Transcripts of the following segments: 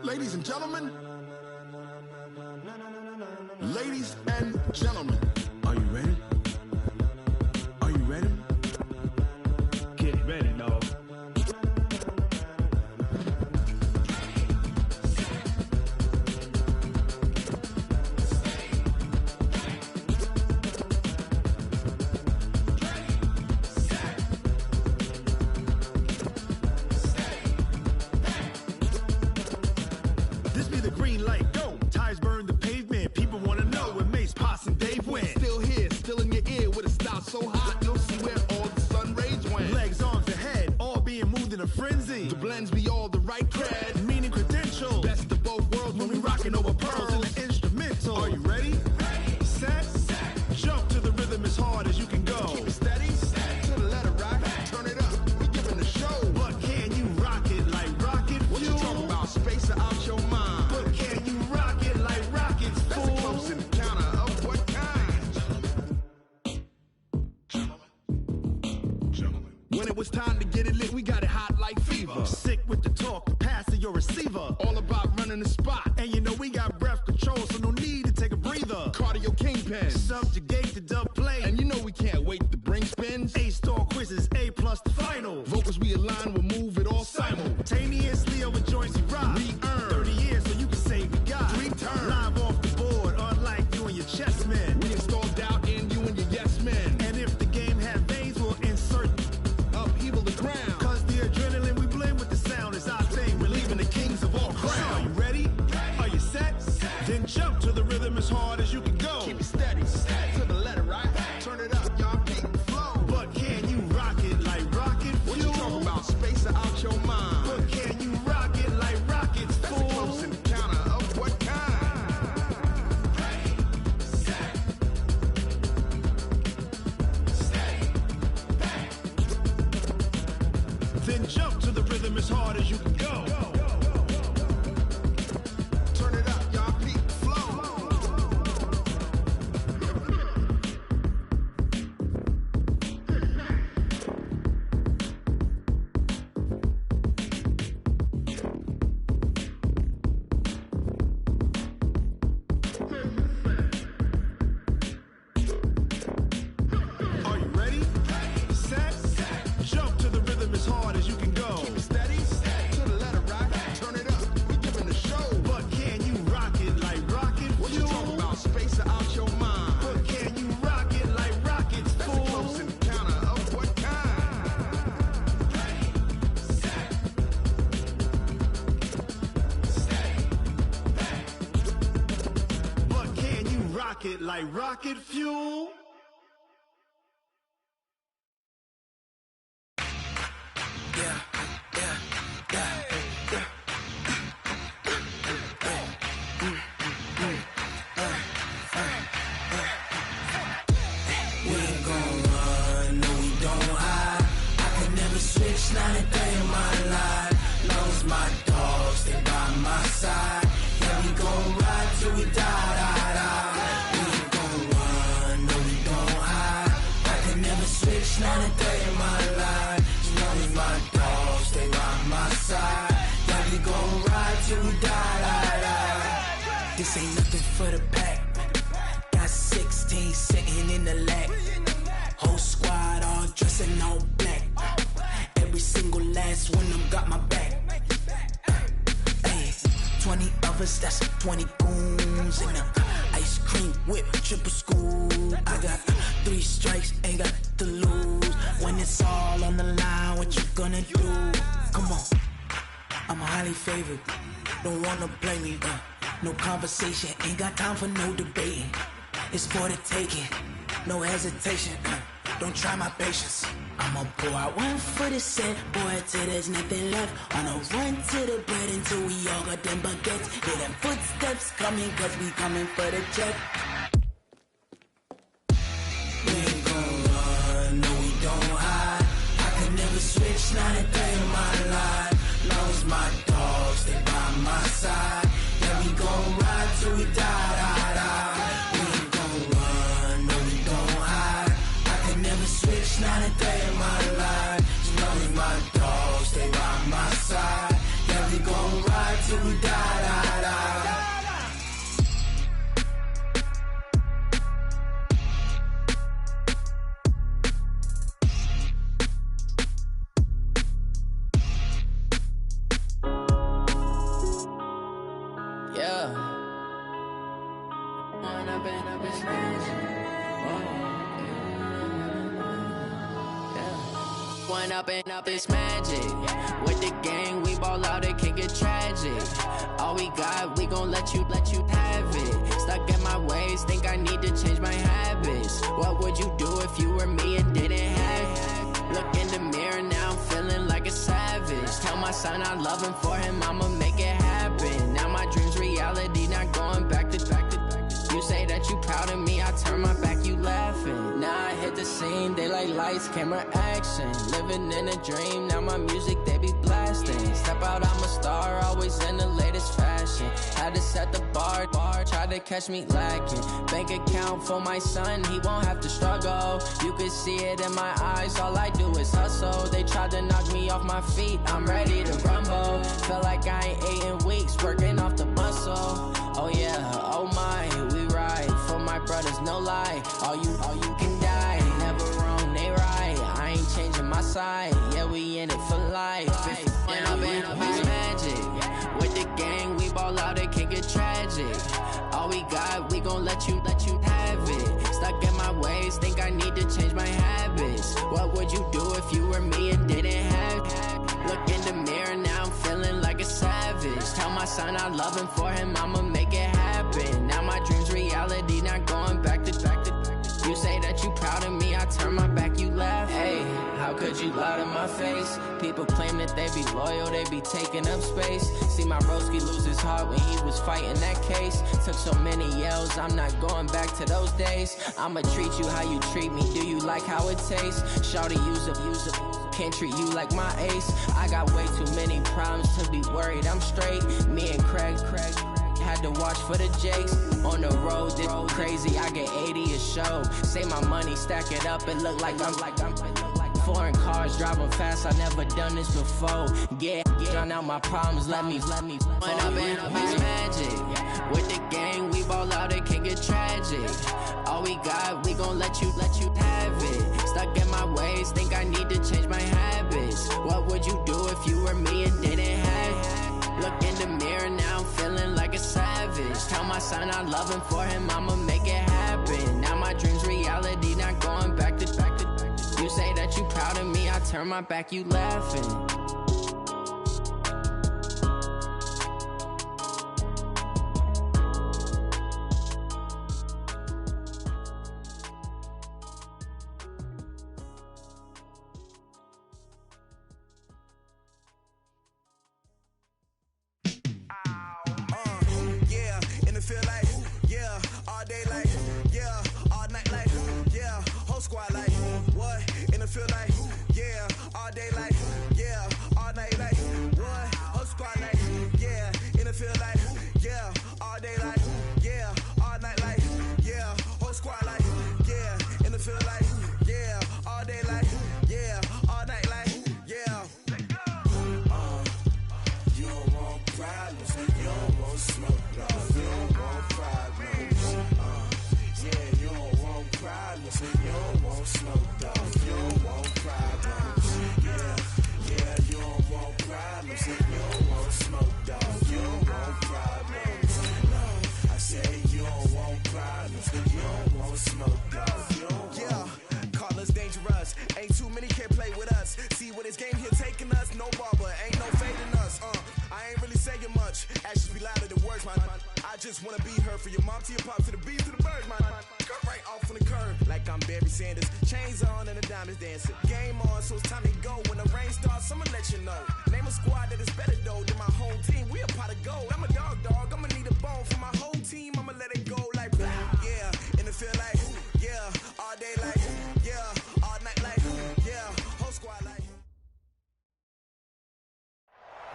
Ladies and gentlemen, ladies and gentlemen, are you ready? Are you ready? Get ready, dog. This be the green light, go. Tires burn the pavement. People wanna know where Mace, Potts, and Dave went. Still here, still in your ear with a style so hot, you'll see where all the sun rays went. Legs, arms, and head, all being moved in a frenzy. The blends be all the right cred, meaning credentials. Best of both worlds when we rockin' over pearls in the instrumental. Are you ready? Set, jump to the rhythm as hard as you can go. Keep it steady, to the letter right. Turn it up, we giving the show. But can you rock it like rocket fuel? What you talking about? Space out your mind. But can you rock it like rockets, fool? That's a close encounter of what kind? Gentlemen. When it was time to get it lit, we got it hot like fever. Sick with the talk, pass to your receiver. All about running the spot. And you know we got breath control, so no need to take a breather. Cardio kingpin, subjugate the dub play. And you know we can't wait to bring spins. A-star quizzes, A+ the final. Vocals we align, we'll move it all simultaneously over joints we rock. We earn 30 years so you can say we got 3 turns. Live off the board, unlike you and your chess men. We install doubt in you and your yes men. And if the game had veins, we'll insert upheaval the ground. Cause the adrenaline we blend with the sound is our thing. We're leaving the kings of all crowns. Are you ready? Are you set? Then jump to the rhythm as hard as you can go. Keep it steady, to the letter right. Turn it up, y'all keep the flow. But can you rock it like rocket fuel? What you talking about? Space out your mind. But can you rock it like rockets, fool? That's a close encounter of what kind? Then jump to the rhythm as hard as you can go. Turn it up, y'all keep the flow. Are you ready? Set, jump to the rhythm as hard as you can go. Keep it steady, to the letter right. Turn it up, we giving the show. But can you rock it like rocket fuel? What you talking about? Space out your mind. But can you rock it like rockets, fool? That's a close encounter of what kind? But can you rock it like rocket fuel? We ain't gon' run, no we don't hide. I could never switch, not a day in my life. Long as my dogs stay by my side. Yeah, we gon' ride till we die, die, die. We ain't gon' run, no we don't hide. I could never switch, not a day in my life. As long as my dogs stay by my side. Yeah, we gon' ride till we die, die, die. This ain't nothing for the pack. Got 16 sitting in the lap. Whole squad all dressed in all black. Every single last one of them got my back. Hey, 20 of us, that's 20 goons. And a ice cream whip, triple scoop. I got 3 strikes, ain't got to lose. When it's all on the line, what you gonna do? Come on, I'm highly favored. Don't wanna blame me, no conversation, ain't got time for no debating. It's for the taking, no hesitation. Don't try my patience. I'ma pour out one for the set, boy, till there's nothing left. On a run to the bread until we all got them baguettes. Hear them footsteps coming, cause we coming for the check. We ain't gon' run, no we don't hide. I could never switch, not a day in my life. Long as my dogs stay by my side. Yeah, we gon' ride till we die, die, die. We ain't gon' run, no we One up and up, it's magic. With the gang, we ball out, it can get tragic. All we got, we gon' let you have it. Stuck in my ways, think I need to change my habits. What would you do if you were me and didn't have it? Look in the mirror, now I'm feeling like a savage. Tell my son I love him, for him I'ma make it happen. Now my dream's reality, not going back to. You say that you proud of me, I turn my back, you laughing. Now I hit the scene, they like lights, camera, action. Living in a dream, now my music, they be blasting. Step out, I'm a star, always in the latest fashion. Had to set the bar, try to catch me lacking. Bank account for my son, he won't have to struggle. You can see it in my eyes, all I do is hustle. They tried to knock me off my feet, I'm ready to rumble. Feel like I ain't ate in weeks, working off the muscle. Oh yeah, oh my, we ride for my brothers, no lie. All you can die, never wrong, they right. I ain't changing my side, yeah, we in it for life. When up and up, it's magic. With the gang, we ball out, it can get tragic. All we got, we gon' let you have it. Stuck in my ways, think I need to change my habits. What would you do if you were me and didn't have it? Look in the mirror, now I'm feeling like a savage. Tell my son I love him, for him I'ma make it happen. Now my dream's reality, not going back to. You say that you proud of me, I turn my back, you laugh. Hey, how could you lie to my face? People claim that they be loyal, they be taking up space. See my broski lose his heart when he was fighting that case. Took so many yells, I'm not going back to those days. I'ma treat you how you treat me, do you like how it tastes? Shawty, use up, can't treat you like my ace. I got way too many problems to be worried, I'm straight. Me and Craig had to watch for the Jakes. On the road, this crazy, I get 80 a show. Say my money, stack it up, it look like I'm foreign cars, driving fast, I never done this before. Yeah, drown out my problems, let me When up and up, it's magic. With the gang, we ball out, it can get tragic. All we got, we gon' let you have it. Stuck in my ways, think I need to change my habits. What would you do if you were me and didn't have it? Look in the mirror, now I'm feeling like a savage. Tell my son I love him, for him I'ma make it happen. Now my dream's reality, not going back to. You say that you proud of me, I turn my back, you laughing.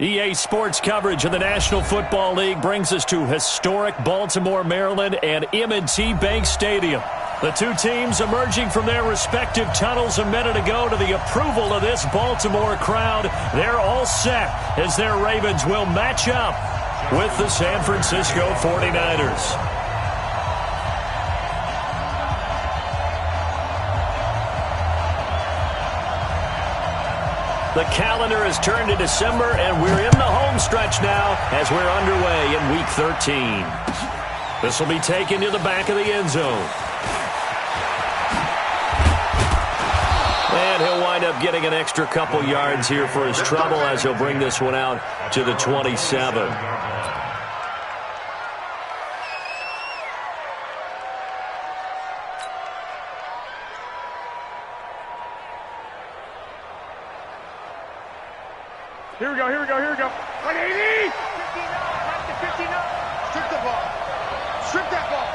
EA Sports coverage of the National Football League brings us to historic Baltimore, Maryland, and M&T Bank Stadium. The two teams emerging from their respective tunnels a minute ago to the approval of this Baltimore crowd. They're all set as their Ravens will match up with the San Francisco 49ers. The calendar has turned to December, and we're in the home stretch now as we're underway in Week 13. This will be taken to the back of the end zone. And he'll wind wind up getting an extra couple yards here for his trouble as he'll bring this one out to the 27. Here we go. 180! 59. Strip the ball. Strip that ball.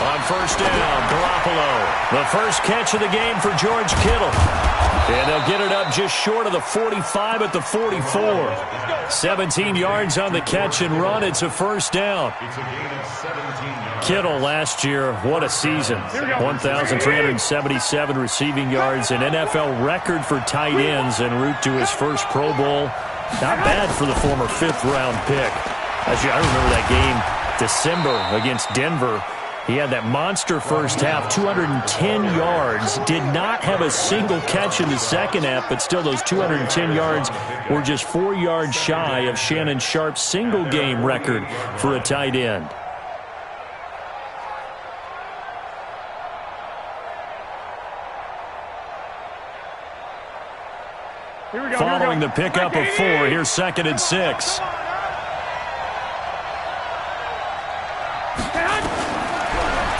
On first down, Garoppolo. The first catch of the game for George Kittle. And they'll get it up just short of the 45 at the 44. 17 yards on the catch and run. It's a first down. Kittle last year, what a season. 1,377 receiving yards, an NFL record for tight ends en route to his first Pro Bowl. Not bad for the former fifth-round pick. I remember that game, December, against Denver. He had that monster first half, 210 yards, did not have a single catch in the second half, but still those 210 yards were just 4 yards shy of Shannon Sharp's single-game record for a tight end. Following the pickup of 4, here's 2nd and 6.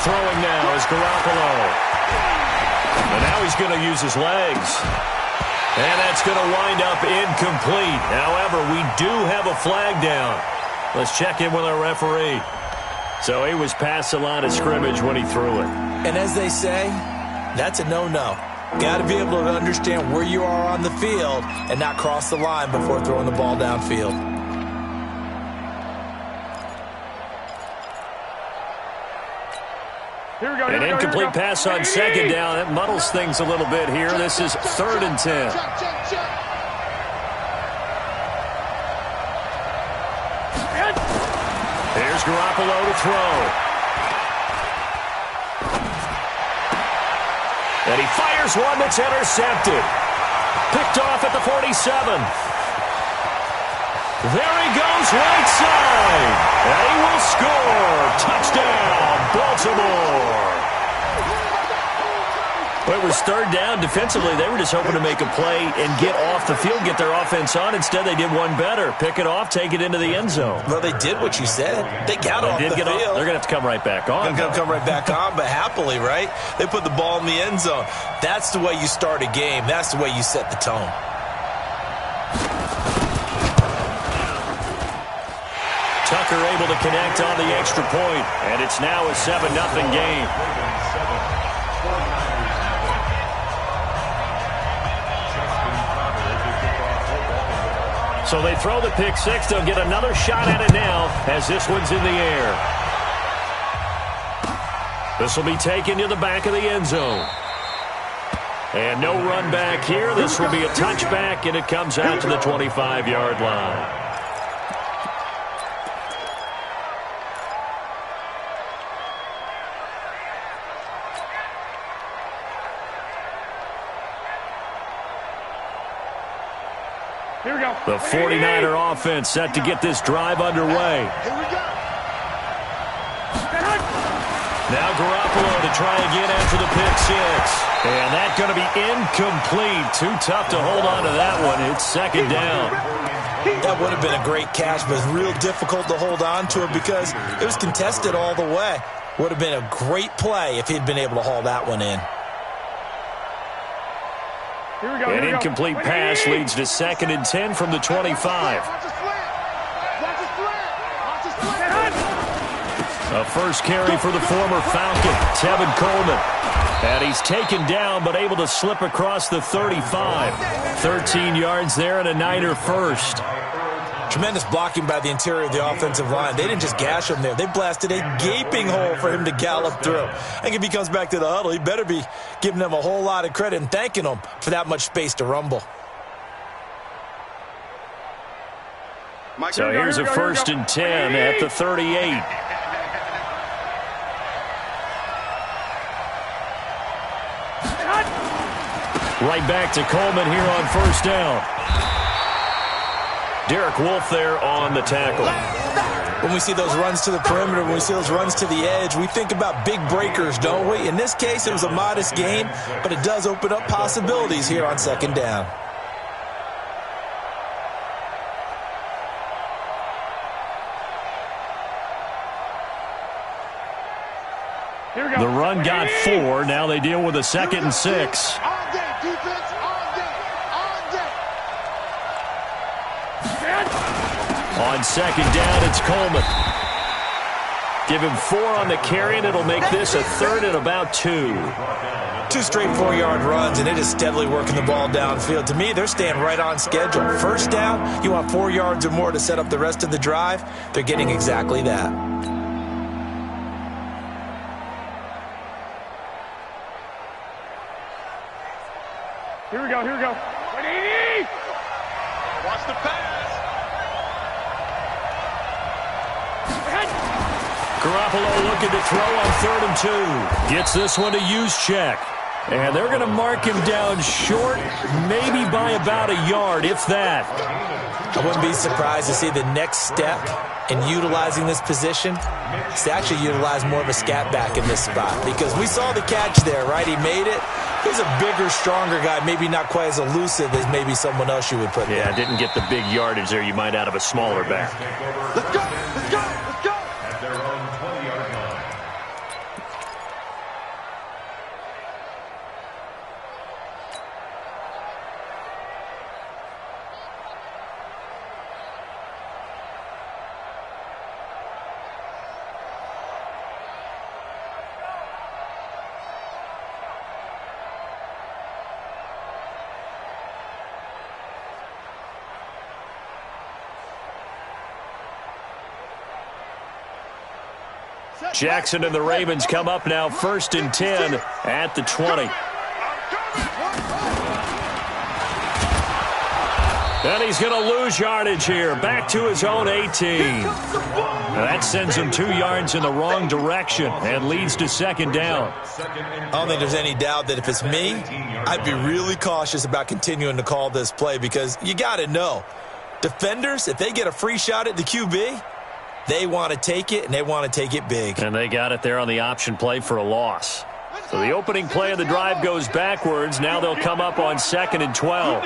Throwing now is Garoppolo. And now he's going to use his legs. And that's going to wind up incomplete. However, we do have a flag down. Let's check in with our referee. So he was past the line of scrimmage when he threw it. And as they say, that's a no-no. Got to be able to understand where you are on the field and not cross the line before throwing the ball downfield. An incomplete pass on second down. It muddles things a little bit here. This is 3rd and 10. Here's Garoppolo to throw. And he fires one that's intercepted. Picked off at the 47. There he goes, right side. And he will score. Touchdown, Baltimore. Well, it was 3rd down. Defensively, they were just hoping to make a play and get off the field, get their offense on. Instead, they did one better. Pick it off, take it into the end zone. Well, they did what you said. They got off the field. They're going to have to come right back on. They're going to come right back on, but happily, right? They put the ball in the end zone. That's the way you start a game. That's the way you set the tone. Tucker able to connect on the extra point, and it's now a 7-0 game. So they throw the pick six. They'll get another shot at it now as this one's in the air. This will be taken to the back of the end zone. And no run back here. This will be a touchback, and it comes out to the 25-yard line. Here we go. The 49er offense set to get this drive underway. Here we go. Now Garoppolo to try again after the pick six. And that's going to be incomplete. Too tough to hold on to that one. It's 2nd down. That would have been a great catch, but it's real difficult to hold on to it because it was contested all the way. Would have been a great play if he'd been able to haul that one in. Here we go. An incomplete pass leads to 2nd and 10 from the 25. A first carry for the former Falcon, Tevin Coleman. And he's taken down but able to slip across the 35. 13 yards there and a Niner first. Tremendous blocking by the interior of the offensive line. They didn't just gash him there. They blasted a gaping hole for him to gallop through. I think if he comes back to the huddle, he better be giving them a whole lot of credit and thanking them for that much space to rumble. So here's a 1st and 10 at the 38. Right back to Coleman here on 1st down. Derek Wolfe there on the tackle. When we see those runs to the perimeter, when we see those runs to the edge, we think about big breakers, don't we? In this case, it was a modest gain, but it does open up possibilities here on second down. The run got 4. Now they deal with a 2nd and 6. On second down, it's Coleman. Give him 4 on the carry, and it'll make this a 3rd and about 2. 2 straight 4-yard runs, and it is steadily working the ball downfield. To me, they're staying right on schedule. First down, you want 4 yards or more to set up the rest of the drive. They're getting exactly that. Here we go. 180! Watch the pass. Garoppolo looking to throw on 3rd and 2. Gets this one to use check. And they're going to mark him down short, maybe by about a yard, if that. I wouldn't be surprised to see the next step in utilizing this position is to actually utilize more of a scat back in this spot. Because we saw the catch there, right? He made it. He's a bigger, stronger guy, maybe not quite as elusive as maybe someone else you would put there. Yeah, didn't get the big yardage there you might out of a smaller back. Let's go! At their own 20-yard line. Jackson and the Ravens come up now 1st and 10 at the 20. And he's going to lose yardage here. Back to his own 18. That sends him 2 yards in the wrong direction and leads to 2nd down. I don't think there's any doubt that if it's me, I'd be really cautious about continuing to call this play because you got to know, defenders, if they get a free shot at the QB, they want to take it, and they want to take it big. And they got it there on the option play for a loss. So the opening play of the drive goes backwards. Now they'll come up on 2nd and 12.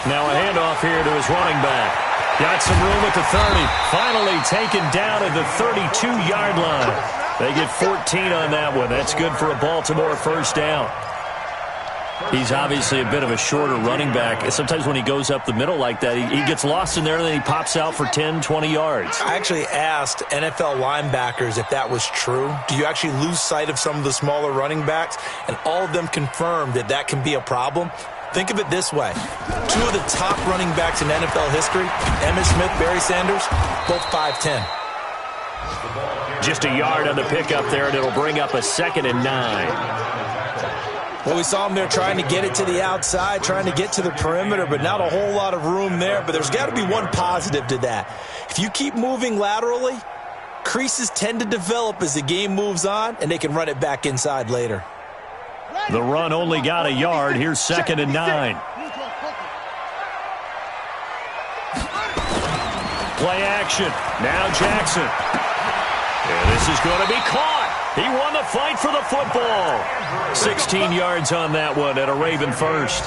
Now a handoff here to his running back. Got some room at the 30. Finally taken down at the 32-yard line. They get 14 on that one. That's good for a Baltimore 1st down. He's obviously a bit of a shorter running back. Sometimes when he goes up the middle like that, he gets lost in there and then he pops out for 10, 20 yards. I actually asked NFL linebackers if that was true. Do you actually lose sight of some of the smaller running backs? And all of them confirmed that that can be a problem. Think of it this way. 2 of the top running backs in NFL history, Emmitt Smith, Barry Sanders, both 5'10". Just a yard on the pickup there, and it'll bring up a 2nd and 9. Well, we saw him there trying to get it to the outside, trying to get to the perimeter, but not a whole lot of room there. But there's got to be one positive to that. If you keep moving laterally, creases tend to develop as the game moves on, and they can run it back inside later. The run only got a yard. Here's 2nd and 9. Play action. Now Jackson. And this is going to be caught. He won the fight for the football. 16 yards on that one and a Raven 1st.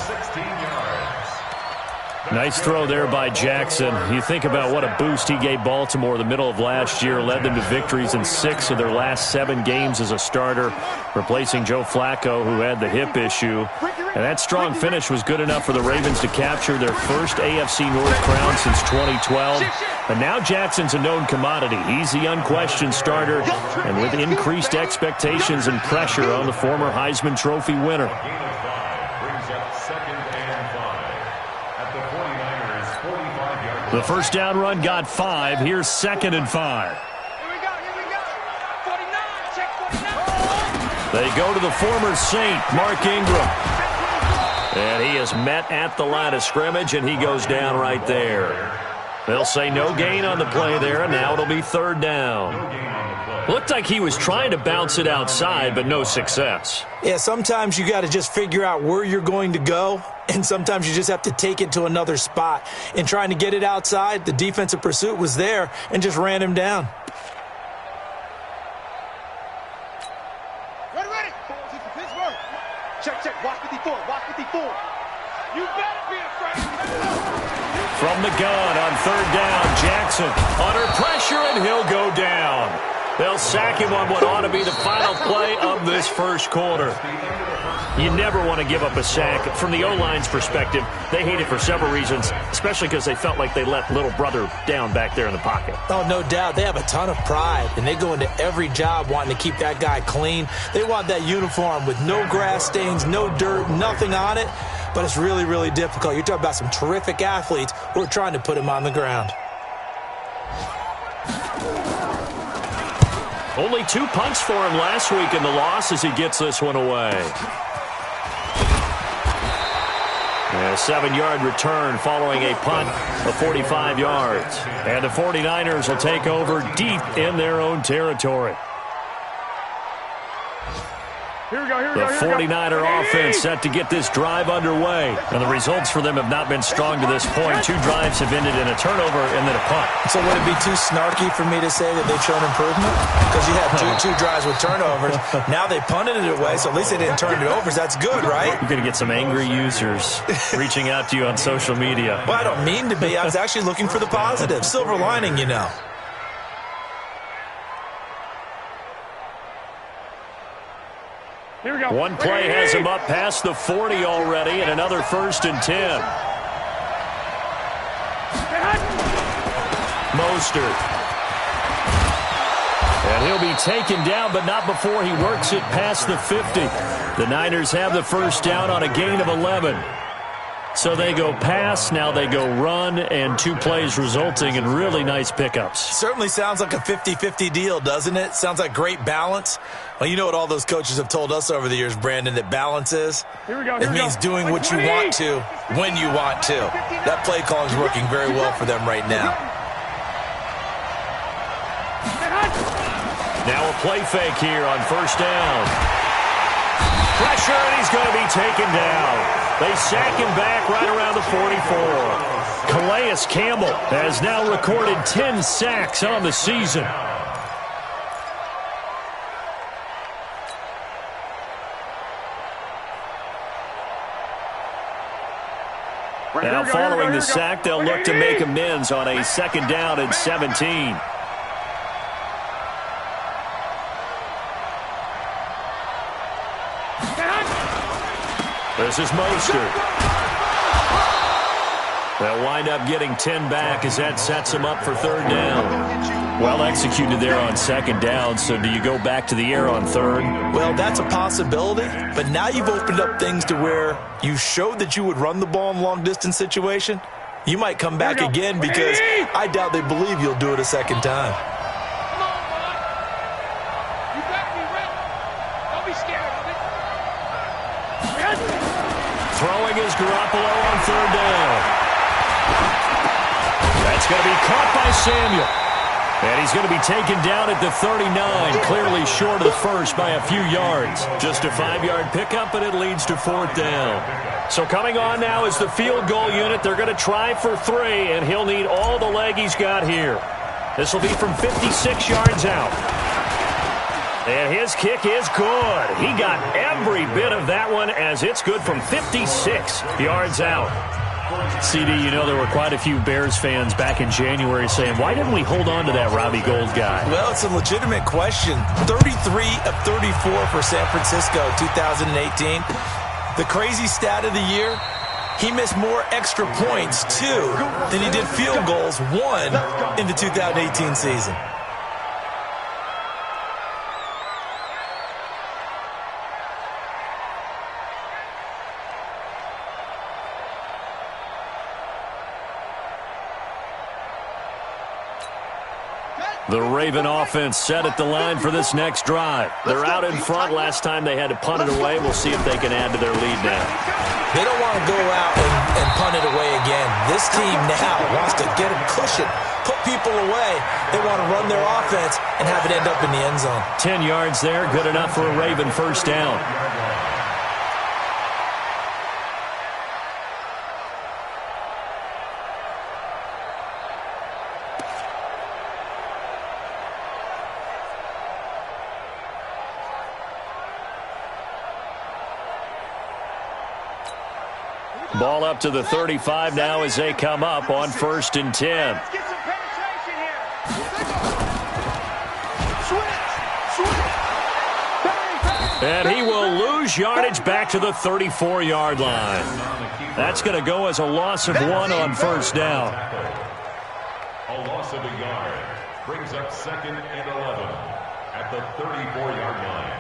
Nice throw there by Jackson. You think about what a boost he gave Baltimore the middle of last year, led them to victories in 6 of their last 7 games as a starter, replacing Joe Flacco, who had the hip issue. And that strong finish was good enough for the Ravens to capture their first AFC North crown since 2012. But now Jackson's a known commodity. He's the unquestioned starter, and with increased expectations and pressure on the former Heisman Trophy winner. The 1st down run got 5. Here's 2nd and 5. Here we go. 49, check 49. They go to the former Saint, Mark Ingram. And he is met at the line of scrimmage, and he goes down right there. They'll say no gain on the play there, and now it'll be 3rd down. Looked like he was trying to bounce it outside, but no success. Yeah, sometimes you got to just figure out where you're going to go and sometimes you just have to take it to another spot. In trying to get it outside, the defensive pursuit was there and just ran him down. Ready. Pittsburgh. Check. Watch 54. You better be afraid. From the gun on third down, Jackson under pressure, and he'll go down. They'll sack him on what ought to be the final play of this first quarter. You never want to give up a sack. From the O-line's perspective, they hate it for several reasons, especially because they felt like they let little brother down back there in the pocket. Oh, no doubt. They have a ton of pride, and they go into every job wanting to keep that guy clean. They want that uniform with no grass stains, no dirt, nothing on it. But it's really, really difficult. You're talking about some terrific athletes who are trying to put him on the ground. Only 2 punts for him last week in the loss as he gets this one away. A 7-yard return following a punt of 45 yards. And the 49ers will take over deep in their own territory. Here we go. The 49er offense set to get this drive underway. And the results for them have not been strong to this point. 2 drives have ended in a turnover and then a punt. So would it be too snarky for me to say that they've shown improvement? Because you had two drives with turnovers. Now they punted it away, so at least they didn't turn it over. That's good, right? You're going to get some angry users reaching out to you on social media. Well, I don't mean to be. I was actually looking for the positive. Silver lining, you know. Here we go. One play has him up past the 40 already, and another 1st and 10. Mostert. And he'll be taken down, but not before he works it past the 50. The Niners have the first down on a gain of 11. So they go pass, now they go run, and 2 plays resulting in really nice pickups. Certainly sounds like a 50-50 deal, doesn't it? Sounds like great balance. Well, you know what all those coaches have told us over the years, Brandon, that balance is? It means doing what you want to, when you want to. That play call is working very well for them right now. Now a play fake here on first down. Pressure, and he's going to be taken down. They sack him back right around the 44. Calais Campbell has now recorded 10 sacks on the season. Now following the sack, they'll look to make amends on a 2nd down and 17. This is Mostert. They'll wind up getting 10 back as that sets them up for 3rd down. Well executed there on 2nd down, so do you go back to the air on 3rd? Well, that's a possibility, but now you've opened up things to where you showed that you would run the ball in long-distance situation. You might come back again because I doubt they believe you'll do it a 2nd time. Throwing is Garoppolo on 3rd down. That's going to be caught by Samuel. And he's going to be taken down at the 39, clearly short of the first by a few yards. Just a 5-yard pickup, and it leads to 4th down. So coming on now is the field goal unit. They're going to try for 3, and he'll need all the leg he's got here. This will be from 56 yards out. And his kick is good. He got every bit of that one as it's good from 56 yards out. CD, you know there were quite a few Bears fans back in January saying, why didn't we hold on to that Robbie Gould guy? Well, it's a legitimate question. 33 of 34 for San Francisco 2018. The crazy stat of the year, he missed more extra points, 2, than he did field goals, 1 in the 2018 season. The Raven offense set at the line for this next drive. They're out in front. Last time they had to punt it away. We'll see if they can add to their lead now. They don't want to go out and punt it away again. This team now wants to get a cushion, put people away. They want to run their offense and have it end up in the end zone. 10 yards there, good enough for a Raven 1st down. Ball up to the 35 now as they come up on 1st and 10. Let's get some penetration here. Switch. And he will lose yardage back to the 34-yard line. That's going to go as a loss of 1 on 1st down. A loss of a yard brings up 2nd and 11 at the 34-yard line.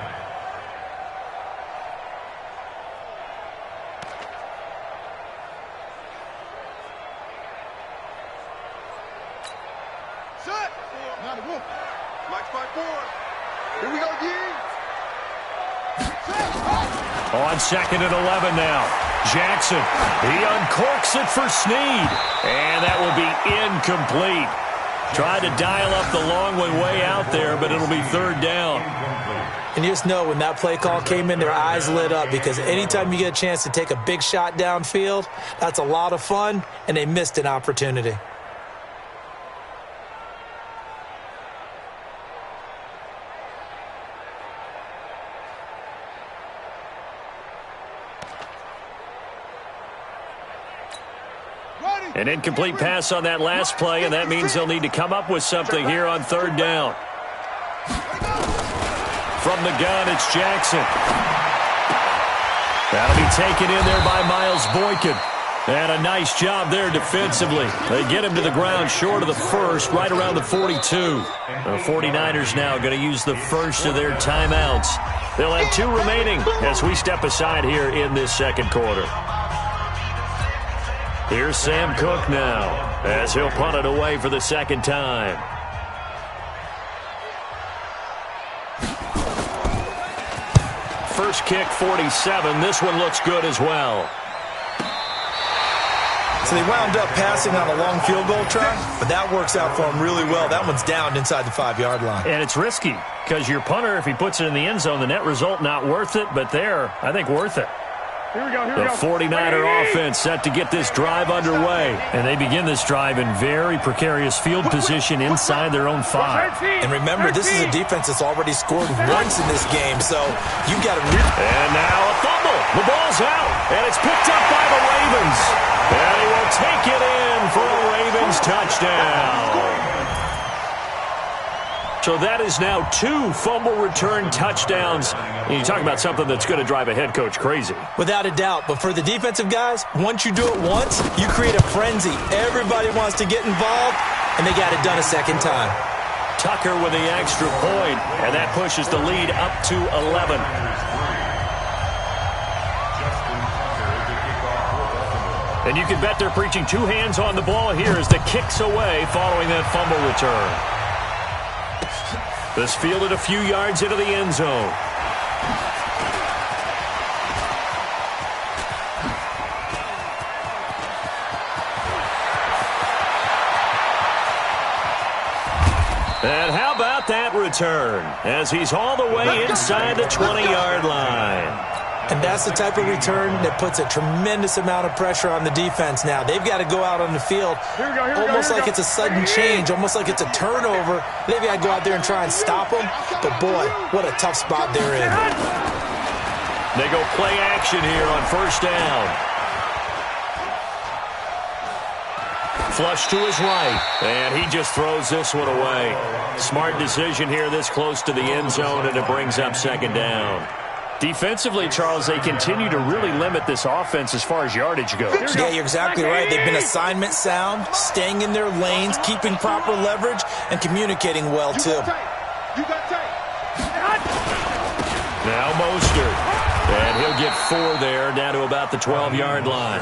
Set. Now the wolf. Black spot forward. Here we go, G. On 2nd and 11 now. Jackson, he uncorks it for Snead. And that will be incomplete. Tried to dial up the long one way out there, but it'll be 3rd down. And you just know when that play call came in, their eyes lit up because anytime you get a chance to take a big shot downfield, that's a lot of fun, and they missed an opportunity. An incomplete pass on that last play, and that means they'll need to come up with something here on 3rd down. From the gun, it's Jackson. That'll be taken in there by Miles Boykin. And a nice job there defensively. They get him to the ground short of the 1st, right around the 42. The 49ers now going to use the first of their timeouts. They'll have 2 remaining as we step aside here in this 2nd quarter. Here's Sam Cook now as he'll punt it away for the 2nd time. First kick, 47. This one looks good as well. So they wound up passing on a long field goal try, but that works out for them really well. That one's down inside the 5-yard line. And it's risky because your punter, if he puts it in the end zone, the net result not worth it, but there, I think worth it. Here we go, The 49er offense set to get this drive underway. And they begin this drive in very precarious field position inside their own 5. And remember, this is a defense that's already scored once in this game, so you've got to... And now a fumble. The ball's out, and it's picked up by the Ravens. And he will take it in for a Ravens touchdown. So that is now 2 fumble return touchdowns. And you talk about something that's going to drive a head coach crazy. Without a doubt. But for the defensive guys, once you do it once, you create a frenzy. Everybody wants to get involved, and they got it done a 2nd time. Tucker with the extra point, and that pushes the lead up to 11. And you can bet they're preaching 2 hands on the ball here as the kick's away following that fumble return. This fielded a few yards into the end zone. And how about that return as he's all the way inside the 20-yard line. And that's the type of return that puts a tremendous amount of pressure on the defense now. They've got to go out on the field almost like it's a sudden change, almost like it's a turnover. They've got to go out there and try and stop them. But, boy, what a tough spot they're in. They go play action here on 1st down. Flush to his right, and he just throws this one away. Smart decision here this close to the end zone, and it brings up 2nd down. Defensively, Charles, they continue to really limit this offense as far as yardage goes. Yeah, you're exactly right. They've been assignment sound, staying in their lanes, keeping proper leverage, and communicating well, too. Now Mostert, and he'll get 4 there, down to about the 12-yard line.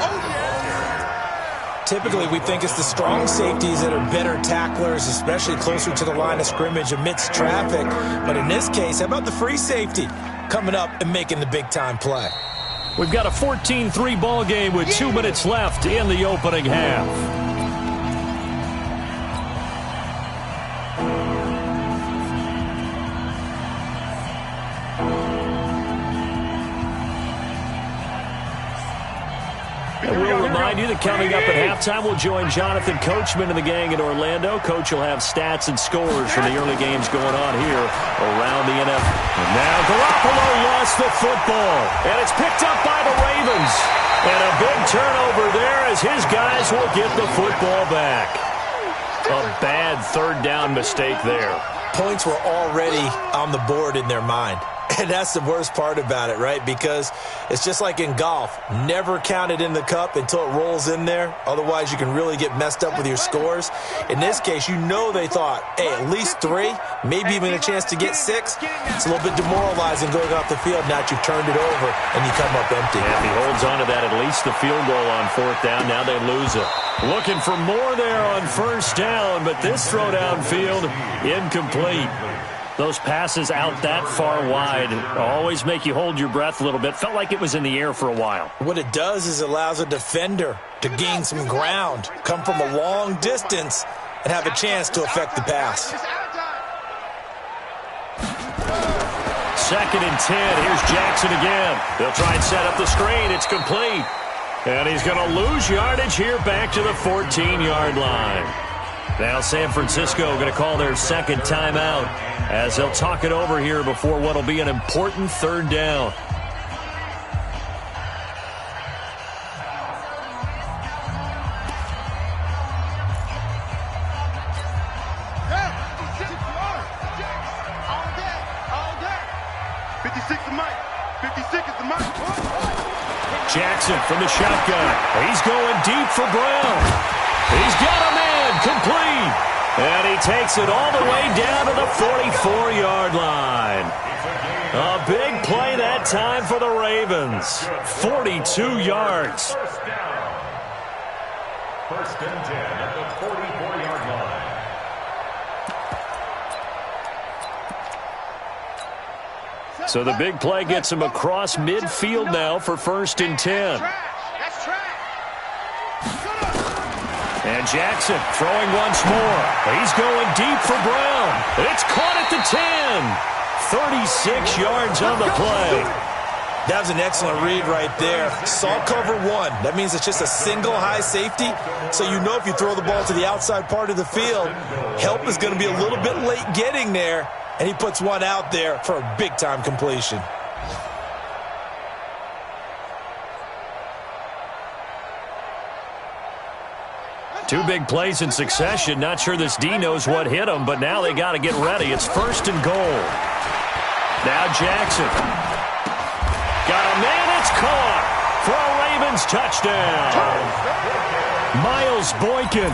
Typically, we think it's the strong safeties that are better tacklers, especially closer to the line of scrimmage amidst traffic. But in this case, how about the free safety coming up and making the big-time play? We've got a 14-3 ball game with 2 minutes left in the opening half. We'll remind you that coming up at halftime, we'll join Jonathan Coachman and the gang in Orlando. Coach will have stats and scores from the early games going on here around the NFL. And now Garoppolo lost the football, and it's picked up by the Ravens. And a big turnover there as his guys will get the football back. A bad third down mistake there. Points were already on the board in their mind. And that's the worst part about it, right? Because it's just like in golf. Never count it in the cup until it rolls in there. Otherwise, you can really get messed up with your scores. In this case, you know they thought, hey, at least 3, maybe even a chance to get 6. It's a little bit demoralizing going off the field now that you've turned it over and you come up empty. And he holds on to that, at least the field goal on 4th down. Now they lose it. Looking for more there on 1st down, but this throw downfield, incomplete. Those passes out that far wide always make you hold your breath a little bit. Felt like it was in the air for a while. What it does is it allows a defender to gain some ground, come from a long distance, and have a chance to affect the pass. 2nd and 10. Here's Jackson again. They'll try and set up the screen. It's complete. And he's going to lose yardage here back to the 14-yard line. Now San Francisco going to call their 2nd timeout as they'll talk it over here before what will be an important 3rd down. Jackson from the shotgun. He's going deep for Brown. He's got a man complete. And he takes it all the way down to the 44-yard line. A big play that time for the Ravens. 42 yards. 1st and 10 at the 44-yard line. So the big play gets him across midfield now for 1st and 10. And Jackson throwing once more. He's going deep for Brown. It's caught at the 10. 36 yards on the play. That was an excellent read right there. Saw cover 1. That means it's just a single high safety. So you know if you throw the ball to the outside part of the field, help is going to be a little bit late getting there. And he puts one out there for a big-time completion. Two big plays in succession. Not sure this D knows what hit him, but now they got to get ready. It's 1st and goal. Now Jackson. Got a man. It's caught for a Ravens touchdown. Miles Boykin,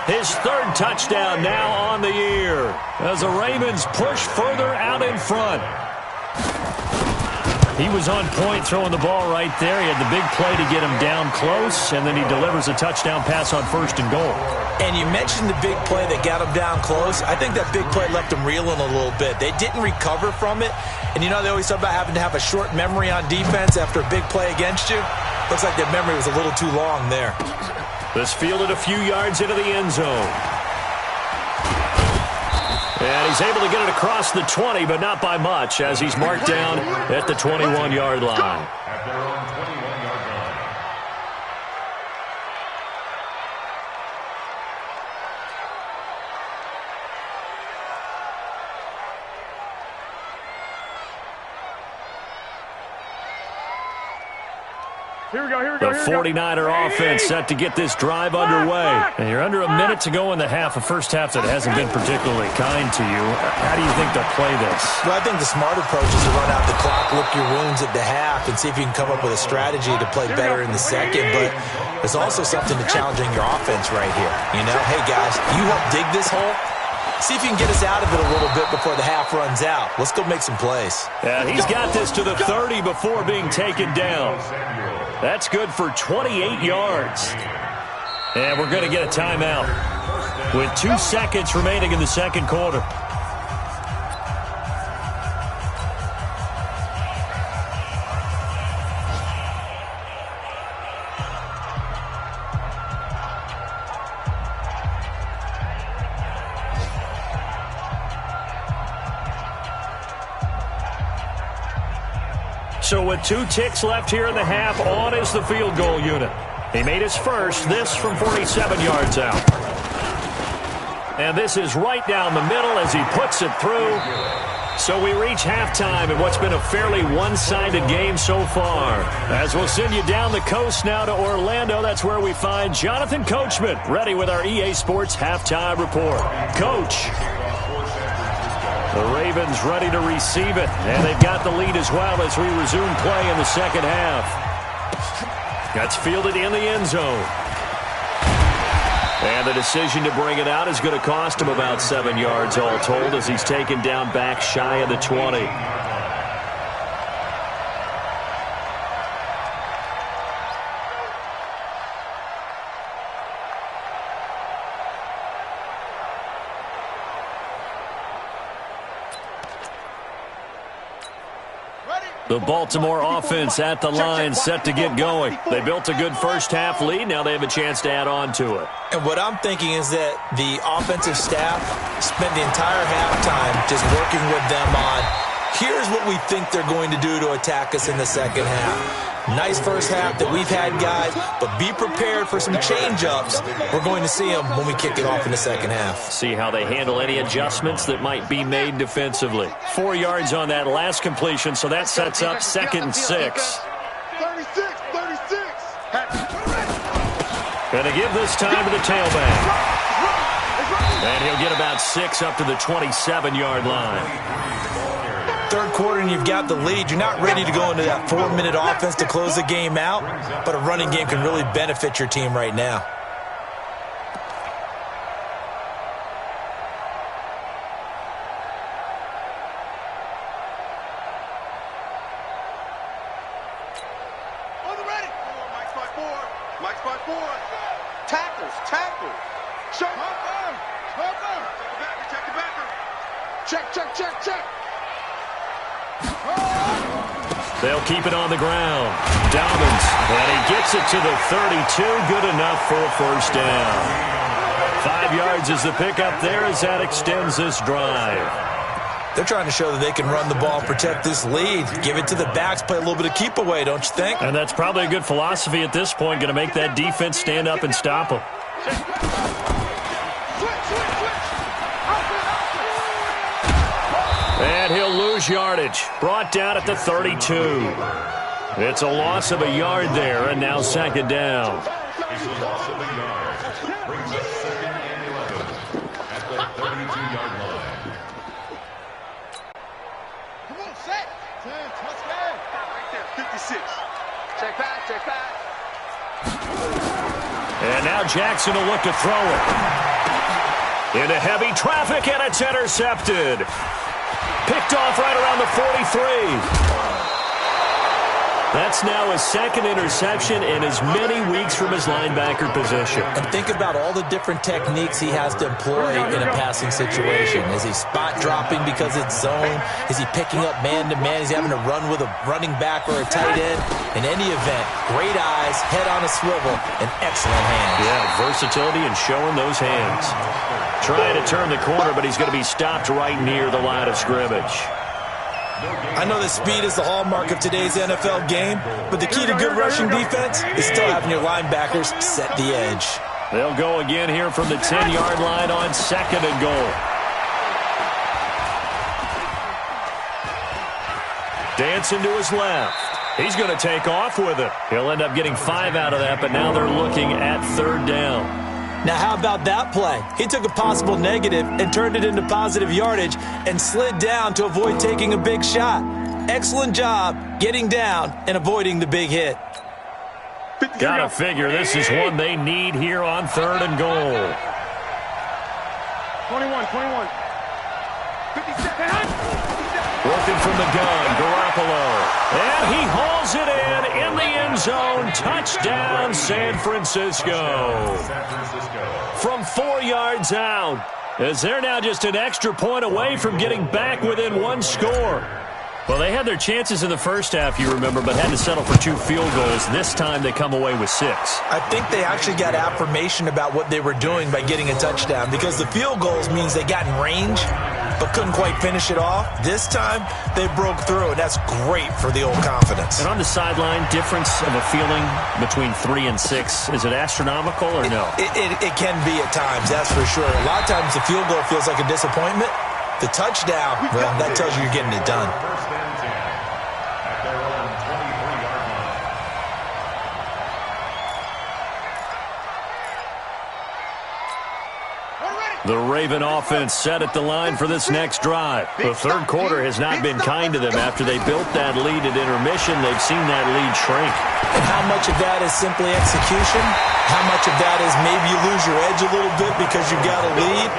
his 3rd touchdown now on the year as the Ravens push further out in front. He was on point throwing the ball right there. He had the big play to get him down close, and then he delivers a touchdown pass on 1st and goal. And you mentioned the big play that got him down close. I think that big play left him reeling a little bit. They didn't recover from it. And you know they always talk about having to have a short memory on defense after a big play against you. Looks like their memory was a little too long there. This fielded a few yards into the end zone. And he's able to get it across the 20, but not by much, as he's marked down at the 21-yard line. At their own 21-yard line. Here we go. The 49er offense set to get this drive underway. And you're under a minute to go in the half, a first half that hasn't been particularly kind to you. How do you think they'll play this? Well, I think the smart approach is to run out the clock, lick your wounds at the half, and see if you can come up with a strategy to play better in the second. But there's also something to challenging your offense right here. You know, hey, guys, you help dig this hole. See if you can get us out of it a little bit before the half runs out. Let's go make some plays. And he's got this to the 30 before being taken down. That's good for 28 yards. And we're going to get a timeout with 2 seconds remaining in the second quarter. So with 2 ticks left here in the half, on is the field goal unit. He made his first, this from 47 yards out. And this is right down the middle as he puts it through. So we reach halftime in what's been a fairly one-sided game so far. As we'll send you down the coast now to Orlando, that's where we find Jonathan Coachman, ready with our EA Sports halftime report. Coach. The Ravens ready to receive it, and they've got the lead as well as we resume play in the second half. That's fielded in the end zone. And the decision to bring it out is going to cost him about 7 yards all told as he's taken down back shy of the 20. The Baltimore offense at the line, set to get going. They built a good first-half lead. Now they have a chance to add on to it. And what I'm thinking is that the offensive staff spent the entire halftime just working with them on, here's what we think they're going to do to attack us in the second half. Nice first half that we've had, guys, but be prepared for some change-ups. We're going to see them when we kick it off in the second half. See how they handle any adjustments that might be made defensively. 4 yards on that last completion, so that sets up 2nd and 6. 36. Going to give this time to the tailback. And he'll get about 6 up to the 27-yard line. Third quarter and you've got the lead. You're not ready to go into that 4-minute offense to close the game out, but a running game can really benefit your team right now. On the ready. Mike spot four. Tackles. Check the backer. Check. They'll keep it on the ground. Dobbins, and he gets it to the 32. Good enough for a first down. 5 yards is the pickup there as that extends this drive. They're trying to show that they can run the ball, protect this lead, give it to the backs, play a little bit of keep away, don't you think? And that's probably a good philosophy at this point, going to make that defense stand up and stop them. And he'll lose yardage. Brought down at the 32. It's a loss of a yard there, and now 2nd down. It's a loss of a yard. Brings us 2nd and 11 at the 32-yard line. Come on, set. Let's go. Right there, 56. Check back. And now Jackson will look to throw it. Into heavy traffic, and it's intercepted. Picked off right around the 43. That's now his 2nd interception in as many weeks from his linebacker position. And think about all the different techniques he has to employ in a passing situation. Is he spot dropping because it's zone? Is he picking up man-to-man? Is he having to run with a running back or a tight end? In any event, great eyes, head on a swivel, and excellent hands. Yeah, versatility and showing those hands. Trying to turn the corner, but he's going to be stopped right near the line of scrimmage. I know that speed is the hallmark of today's NFL game, but the key to good rushing defense is still having your linebackers set the edge. They'll go again here from the 10-yard line on 2nd and goal. Dancing to his left. He's going to take off with it. He'll end up getting 5 out of that, but now they're looking at 3rd down. Now, how about that play? He took a possible negative and turned it into positive yardage and slid down to avoid taking a big shot. Excellent job getting down and avoiding the big hit. Gotta figure this is one they need here on 3rd and goal. 21. 57. Working from the gun, Garoppolo. And he hauls it in the end zone. Touchdown, San Francisco. From 4 yards out, as they're now just an extra point away from getting back within 1 score. Well, they had their chances in the first half, you remember, but had to settle for 2 field goals. This time they come away with 6. I think they actually got affirmation about what they were doing by getting a touchdown, because the field goals means they got in range but couldn't quite finish it off. This time they broke through, and that's great for the old confidence. And on the sideline, difference of a feeling between 3 and 6, is it astronomical or no? It can be at times, that's for sure. A lot of times the field goal feels like a disappointment. The touchdown, well, that tells you you're getting it done. First and 10 at their own 23-yard line. The Raven offense set at the line for this next drive. The third quarter has not been kind to them. After they built that lead at intermission, they've seen that lead shrink. And how much of that is simply execution? How much of that is maybe you lose your edge a little bit because you've got a lead?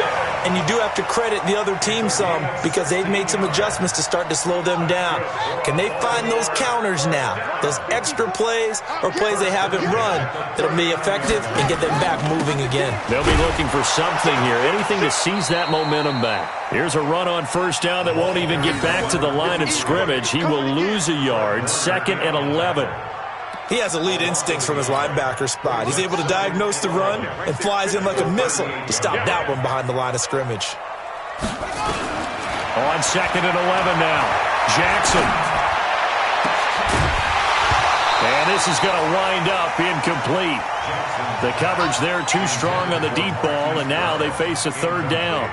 And you do have to credit the other team some because they've made some adjustments to start to slow them down. Can they find those counters now, those extra plays or plays they haven't run that'll be effective and get them back moving again? They'll be looking for something here, anything to seize that momentum back. Here's a run on first down that won't even get back to the line of scrimmage. He will lose a yard, 2nd and 11. He has elite instincts from his linebacker spot. He's able to diagnose the run and flies in like a missile to stop that one behind the line of scrimmage. On 2nd and 11 now, Jackson. And this is going to wind up incomplete. The coverage there too strong on the deep ball, and now they face a third down.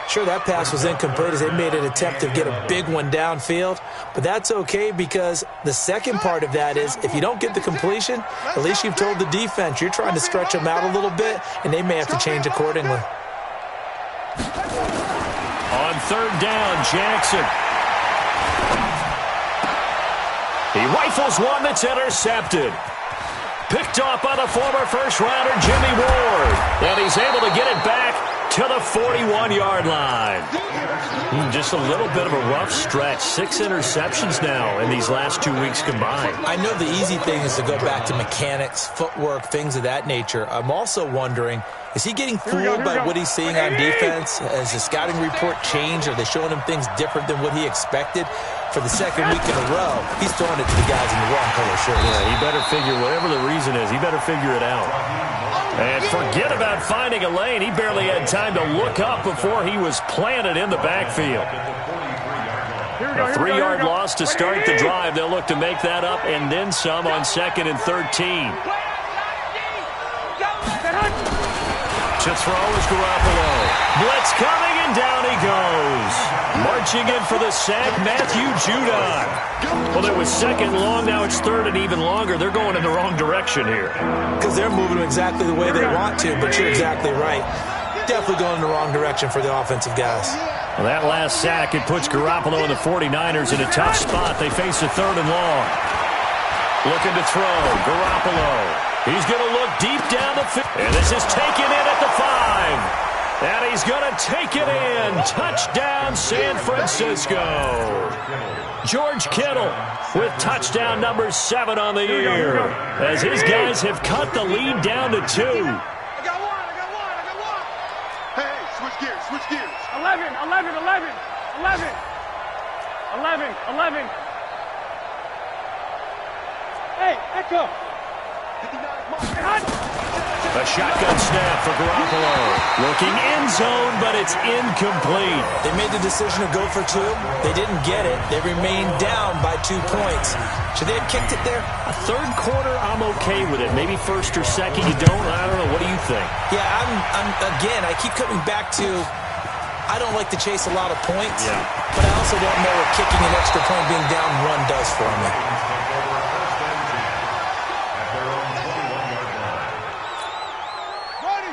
Sure, that pass was incomplete as they made an attempt to get a big one downfield, but that's okay because the second part of that is if you don't get the completion, at least you've told the defense you're trying to stretch them out a little bit, and they may have to change accordingly. On third down, Jackson. He rifles one that's intercepted. Picked off by the former first-rounder Jimmy Ward, and he's able to get it back to the 41-yard line. Just a little bit of a rough stretch. 6 interceptions now in these last 2 weeks combined. I know the easy thing is to go back to mechanics, footwork, things of that nature. I'm also wondering, is he getting fooled by what he's seeing on defense? Has the scouting report changed? Are they showing him things different than what he expected? For the second week in a row, he's throwing it to the guys in the wrong color shirts. Yeah, he better figure, whatever the reason is, he better figure it out. And forget about finding a lane. He barely had time to look up before he was planted in the backfield. A 3-yard loss to start the drive. They'll look to make that up and then some on 2nd and 13. To throw is Garoppolo. Blitz coming, and down he goes. Marching in for the sack, Matthew Judon. Well, it was 2nd long, now it's 3rd and even longer. They're going in the wrong direction here. Because they're moving exactly the way they want to, but you're exactly right. Definitely going in the wrong direction for the offensive guys. Well, that last sack, it puts Garoppolo and the 49ers in a tough spot. They face a 3rd and long. Looking to throw, Garoppolo. He's going to look deep down the field. And this is taken in at the 5. And he's going to take it in. Touchdown, San Francisco. George Kittle with touchdown number 7 on the year. As his guys have cut the lead down to 2. I got one. Hey, switch gears. 11. 11. Hey, echo. A shotgun snap for Garoppolo. Looking end zone, but it's incomplete. They made the decision to go for 2. They didn't get it. They remained down by 2 points. Should they have kicked it there? A third quarter, I'm okay with it. Maybe first or second, you don't. I don't know. What do you think? Yeah, again, I keep coming back to I don't like to chase a lot of points, but I also don't know what kicking an extra point being down run does for me.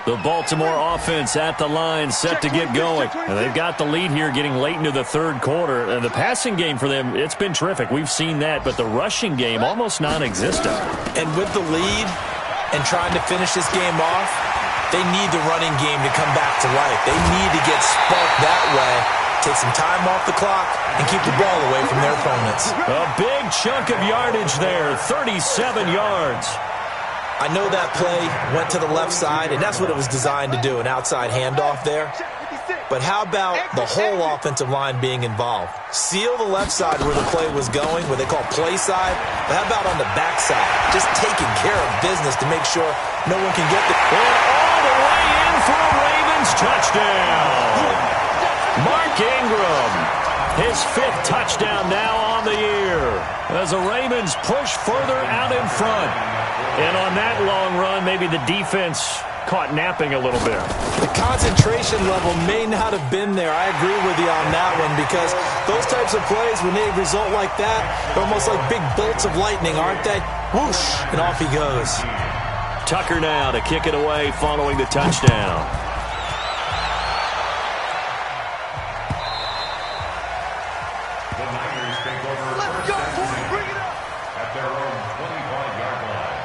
The Baltimore offense at the line, set to get going. And they've got the lead here getting late into the third quarter. And the passing game for them, it's been terrific. We've seen that. But the rushing game, almost non-existent. And with the lead and trying to finish this game off, they need the running game to come back to life. They need to get sparked that way, take some time off the clock, and keep the ball away from their opponents. A big chunk of yardage there, 37 yards. I know that play went to the left side, and that's what it was designed to do, an outside handoff there. But how about the whole offensive line being involved? Seal the left side where the play was going, what they call play side. But how about on the back side? Just taking care of business to make sure no one can get the... And all the way in for a Ravens touchdown. Mark Ingram, his 5th touchdown now on the year. As the Ravens push further out in front. And on that long run, maybe the defense caught napping a little bit. The concentration level may not have been there. I agree with you on that one, because those types of plays, when they result like that, they're almost like big bolts of lightning, aren't they? Whoosh, and off he goes. Tucker now to kick it away following the touchdown. The Niners take over. Let's go, boys, bring it up! At their own 25-yard line.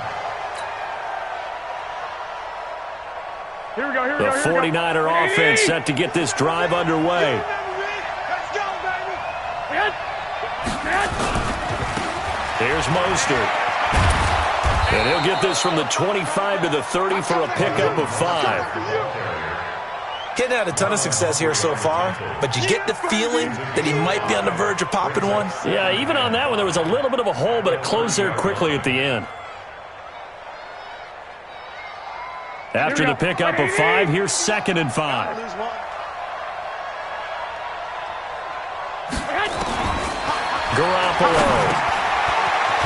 Here we go, here we The go, here we go. 49er offense set to get this drive underway. Let's go, baby! Here's Mostert. And he'll get this from the 25 to the 30 for a pickup of 5. Getting had a ton of success here so far, but you get the feeling that he might be on the verge of popping one. Yeah, even on that one, there was a little bit of a hole, but it closed there quickly at the end. After the pickup of 5, here's 2nd and 5. Garoppolo.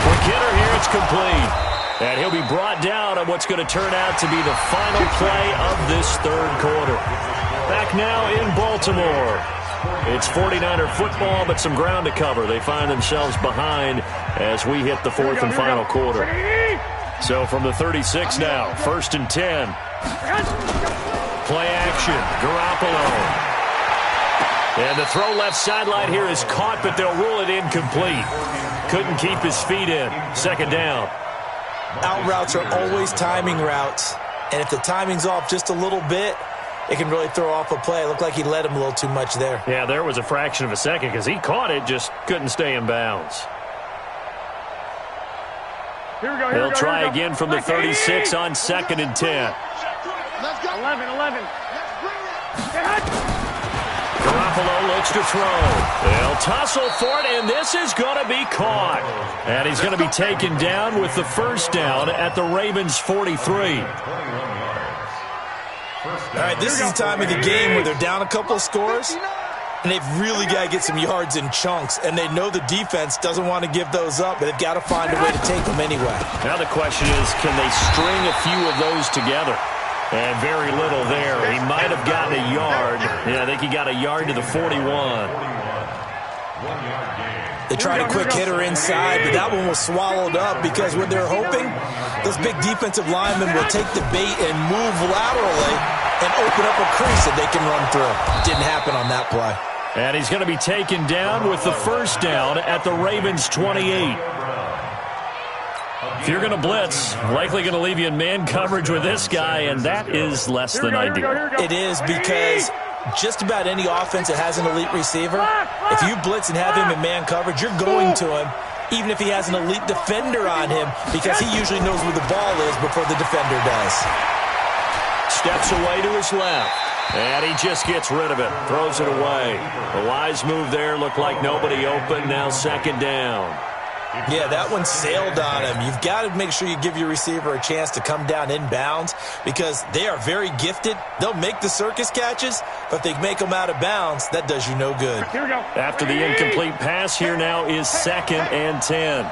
Quick hitter here, it's complete. And he'll be brought down on what's going to turn out to be the final play of this third quarter. Back now in Baltimore. It's 49er football, but some ground to cover. They find themselves behind as we hit the 4th and final quarter. So from the 36 now, 1st and 10. Play action, Garoppolo. And the throw left sideline here is caught, but they'll rule it incomplete. Couldn't keep his feet in. 2nd down. Out routes are always timing routes, and if the timing's off just a little bit, it can really throw off a play. It looked like he led him a little too much there. Yeah, there was a fraction of a second because he caught it, just couldn't stay in bounds. Here we go, He'll try again from the 36 on 2nd and 10. Let's go. 11. Garoppolo looks to throw. They'll tussle for it, and this is going to be caught. And he's going to be taken down with the 1st down at the Ravens' 43. All right, this is the time of the game where they're down a couple of scores, and they've really got to get some yards in chunks, and they know the defense doesn't want to give those up, but they've got to find a way to take them anyway. Now the question is, can they string a few of those together? And very little there. He might have gotten a yard. Yeah, I think he got a yard to the 41. They tried a quick hitter inside, but that one was swallowed up because what they're hoping, those big defensive linemen will take the bait and move laterally and open up a crease that they can run through. Didn't happen on that play. And he's going to be taken down with the 1st down at the Ravens' 28. If you're going to blitz, likely going to leave you in man coverage with this guy, and that is less than ideal. It is, because just about any offense that has an elite receiver, if you blitz and have him in man coverage, you're going to him, even if he has an elite defender on him, because he usually knows where the ball is before the defender does. Steps away to his left, and he just gets rid of it, throws it away. A wise move there, looked like nobody open, now 2nd down. Yeah, that one sailed on him. You've got to make sure you give your receiver a chance to come down inbounds because they are very gifted. They'll make the circus catches, but if they make them out of bounds, that does you no good. Here we go. After the incomplete pass, here now is 2nd and 10.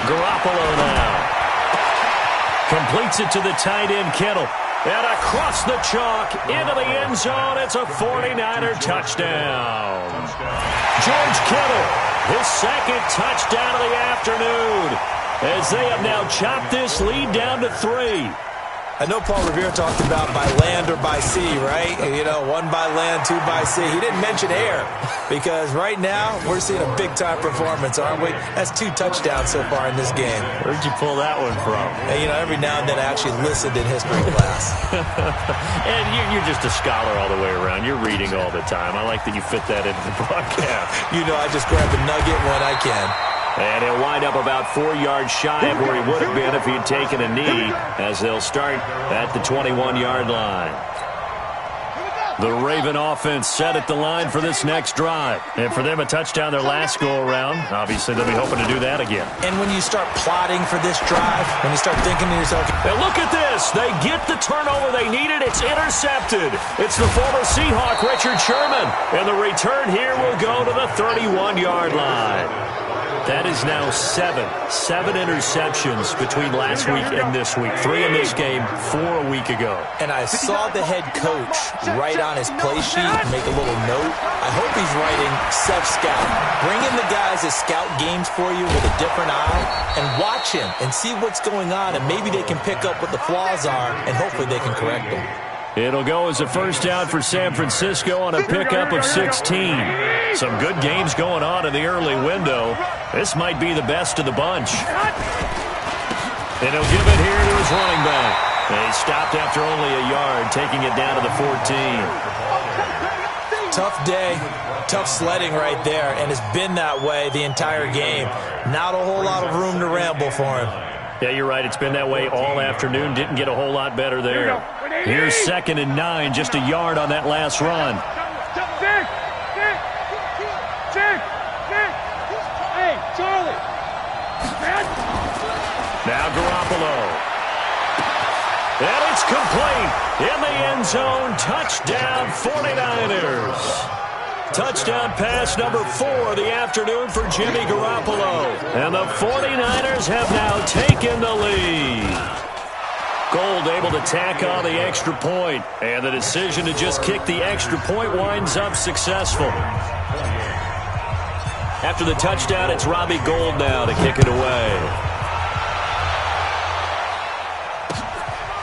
Garoppolo now. Completes it to the tight end, Kittle. And across the chalk, into the end zone, it's a 49er touchdown. George Kittle, his 2nd touchdown of the afternoon, as they have now chopped this lead down to 3. I know Paul Revere talked about by land or by sea, right? You know, 1 by land, 2 by sea. He didn't mention air because right now we're seeing a big-time performance, aren't we? That's 2 touchdowns so far in this game. Where'd you pull that one from? And, you know, every now and then I actually listened in history class. And you're just a scholar all the way around. You're reading all the time. I like that you fit that into the broadcast. You know, I just grab a nugget when I can. And he'll wind up about 4 yards shy of where he would have been if he had taken a knee, as they'll start at the 21-yard line. The Raven offense set at the line for this next drive. And for them, a touchdown their last go-around. Obviously, they'll be hoping to do that again. And when you start plotting for this drive, when you start thinking to yourself... And look at this. They get the turnover they needed. It's intercepted. It's the former Seahawk, Richard Sherman. And the return here will go to the 31-yard line. That is now 7 interceptions between last week and this week. 3 in this game, 4 a week ago. And I saw the head coach write on his play sheet, make a little note. I hope he's writing self-scout. Bring in the guys that scout games for you with a different eye and watch him and see what's going on, and maybe they can pick up what the flaws are, and hopefully they can correct them. It'll go as a first down for San Francisco on a pickup of 16. Some good games going on in the early window. This might be the best of the bunch. And he'll give it here to his running back. He stopped after only a yard, taking it down to the 14. Tough day, tough sledding right there, and it's been that way the entire game. Not a whole lot of room to ramble for him. Yeah, you're right. It's been that way all afternoon. Didn't get a whole lot better there. Here's 2nd and 9, just a yard on that last run. Hey, Charlie. Now Garoppolo. And it's complete. In the end zone, touchdown 49ers. Touchdown pass number 4 of the afternoon for Jimmy Garoppolo. And the 49ers have now taken the lead. Gold able to tack on the extra point, and the decision to just kick the extra point winds up successful. After the touchdown, it's Robbie Gould now to kick it away.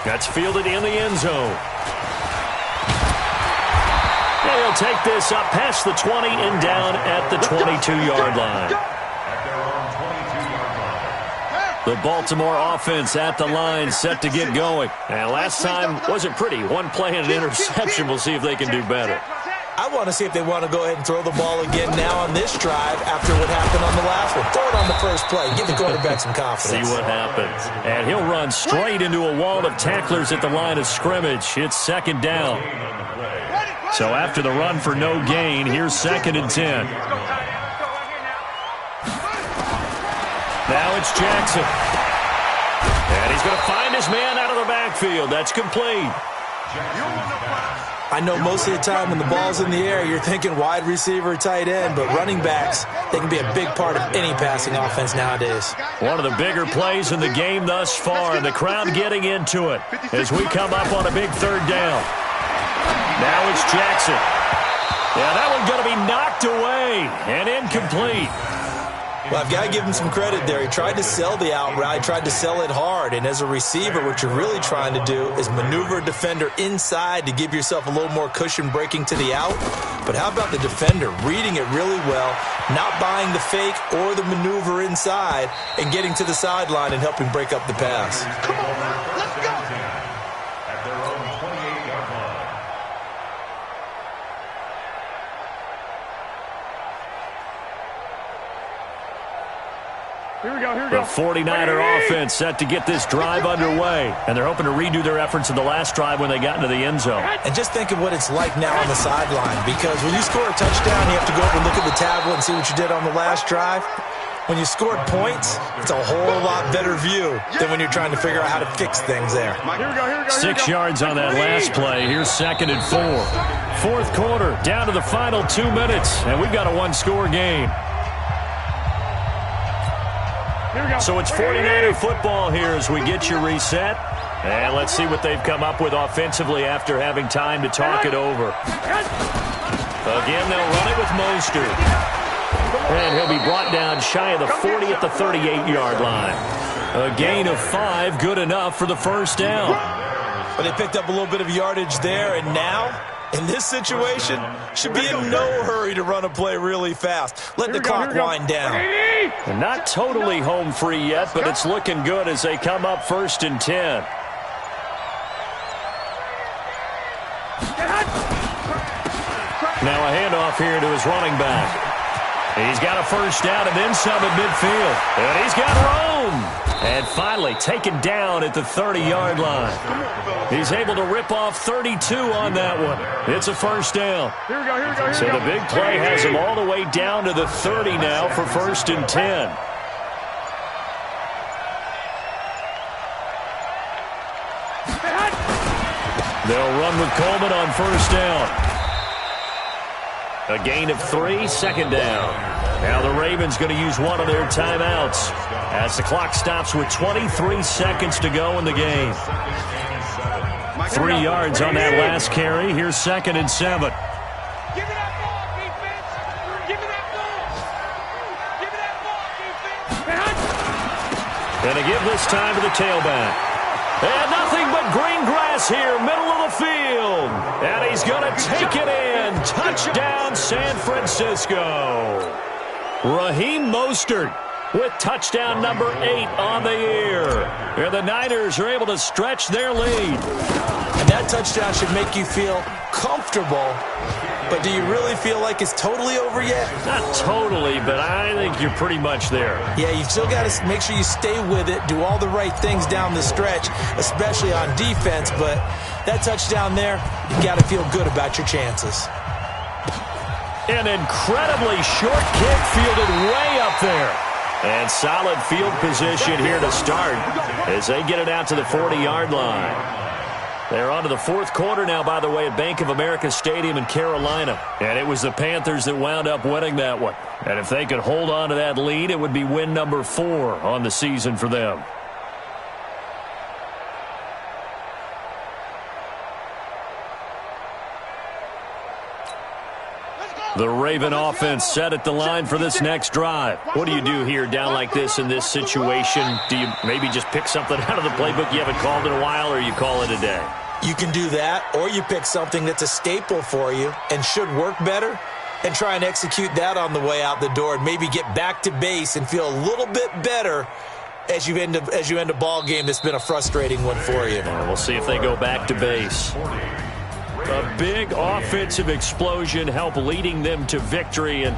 That's fielded in the end zone. And he'll take this up past the 20 and down at the 22-yard line. The Baltimore offense at the line, set to get going. And last time wasn't pretty. One play and an interception. We'll see if they can do better. I want to see if they want to go ahead and throw the ball again now on this drive after what happened on the last one. Throw it on the first play. Give the quarterback some confidence. See what happens. And he'll run straight into a wall of tacklers at the line of scrimmage. It's 2nd down. So after the run for no gain, here's 2nd and 10. Now it's Jackson. And he's going to find his man out of the backfield. That's complete. I know most of the time when the ball's in the air, you're thinking wide receiver, tight end, but running backs, they can be a big part of any passing offense nowadays. One of the bigger plays in the game thus far, and the crowd getting into it as we come up on a big 3rd down. Now it's Jackson. Yeah, that one's going to be knocked away and incomplete. Well, I've got to give him some credit there. He tried to sell the out route, tried to sell it hard, and as a receiver, what you're really trying to do is maneuver a defender inside to give yourself a little more cushion breaking to the out. But how about the defender reading it really well, not buying the fake or the maneuver inside, and getting to the sideline and helping break up the pass? Come on, let's go. At their own 28-yard line. Here we go. The 49er offense set to get this drive underway, and they're hoping to redo their efforts in the last drive when they got into the end zone. And just think of what it's like now on the sideline, because when you score a touchdown, you have to go over and look at the tablet and see what you did on the last drive. When you scored points, it's a whole lot better view than when you're trying to figure out how to fix things there. Here we go. 6 yards on that last play. Here's 2nd and 4. 4th quarter, down to the final 2 minutes, and we've got a one-score game. So it's 49er football here as we get you reset. And let's see what they've come up with offensively after having time to talk it over. Again, they'll run it with Mostert. And he'll be brought down shy of the 40 at the 38-yard line. A gain of 5, good enough for the first down. But they picked up a little bit of yardage there, and now, in this situation, should be in no hurry to run a play really fast. Let the clock wind down. And not totally home free yet, but it's looking good as they come up 1st and 10. Now a handoff here to his running back. He's got a first down and then some at midfield. And he's got room. And finally taken down at the 30-yard line. He's able to rip off 32 on that one. It's a first down. Here we go. So the big play has him all the way down to the 30 now for 1st and 10. They'll run with Coleman on first down. A gain of 3, second down. Now the Ravens going to use one of their timeouts as the clock stops with 23 seconds to go in the game. 3 yards on that last carry. Here's 2nd and 7. Give me that ball, defense. Give me that ball. Give me that ball, defense. And to give this time to the tailback. And nothing but green grass here, middle of the field. And he's going to take it in. Touchdown, San Francisco. Raheem Mostert with touchdown number 8 on the year. And the Niners are able to stretch their lead. And that touchdown should make you feel comfortable. But do you really feel like it's totally over yet? Not totally, but I think you're pretty much there. Yeah, you've still got to make sure you stay with it, do all the right things down the stretch, especially on defense. But that touchdown there, you got to feel good about your chances. An incredibly short kick fielded way up there. And solid field position here to start as they get it out to the 40-yard line. They're on to the 4th quarter now, by the way, at Bank of America Stadium in Carolina. And it was the Panthers that wound up winning that one. And if they could hold on to that lead, it would be win number 4 on the season for them. The Raven offense set at the line for this next drive. What do you do here down like this in this situation? Do you maybe just pick something out of the playbook you haven't called in a while, or you call it a day? You can do that, or you pick something that's a staple for you and should work better and try and execute that on the way out the door and maybe get back to base and feel a little bit better as you end a ball game that's been a frustrating one for you. We'll see if they go back to base. A big offensive explosion helped leading them to victory, and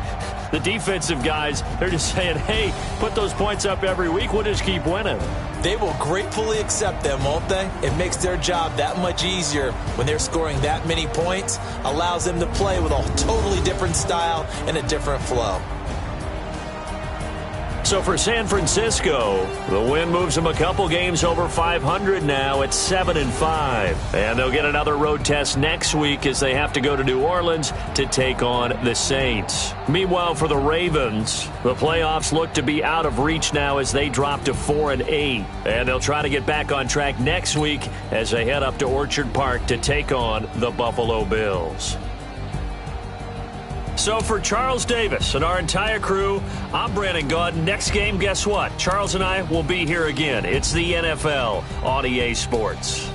the defensive guys, they're just saying, hey, put those points up every week, we'll just keep winning. They will gratefully accept them, won't they? It makes their job that much easier when they're scoring that many points, allows them to play with a totally different style and a different flow. So for San Francisco, the win moves them a couple games over 500 now at 7-5. And they'll get another road test next week as they have to go to New Orleans to take on the Saints. Meanwhile, for the Ravens, the playoffs look to be out of reach now as they drop to 4-8. And they'll try to get back on track next week as they head up to Orchard Park to take on the Buffalo Bills. So for Charles Davis and our entire crew, I'm Brandon Gaudin. Next game, guess what? Charles and I will be here again. It's the NFL on EA Sports.